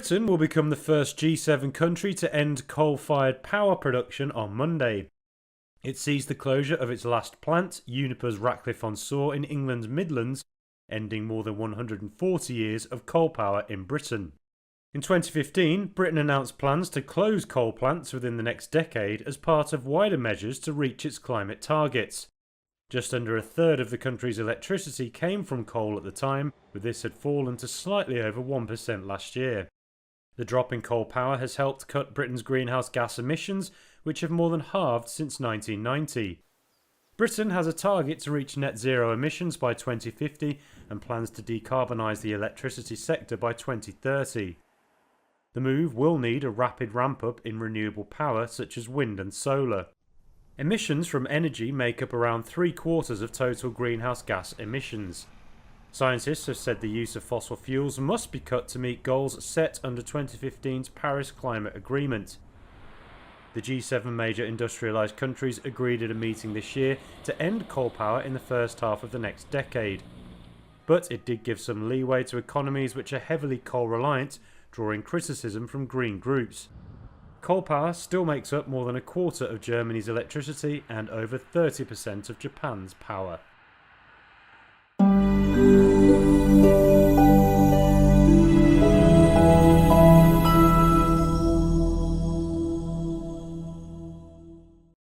Britain will become the first G7 country to end coal-fired power production on Monday. It sees the closure of its last plant, Uniper's Ratcliffe-on-Soar in England's Midlands, ending more than 140 years of coal power in Britain. In 2015, Britain announced plans to close coal plants within the next decade as part of wider measures to reach its climate targets. Just under a third of the country's electricity came from coal at the time, but this had fallen to slightly over 1% last year. The drop in coal power has helped cut Britain's greenhouse gas emissions, which have more than halved since 1990. Britain has a target to reach net zero emissions by 2050 and plans to decarbonise the electricity sector by 2030. The move will need a rapid ramp-up in renewable power such as wind and solar. Emissions from energy make up around 3/4 of total greenhouse gas emissions. Scientists have said the use of fossil fuels must be cut to meet goals set under 2015's Paris Climate Agreement. The G7 major industrialised countries agreed at a meeting this year to end coal power in the first half of the next decade. But it did give some leeway to economies which are heavily coal-reliant, drawing criticism from green groups. Coal power still makes up more than a quarter of Germany's electricity and over 30% of Japan's power.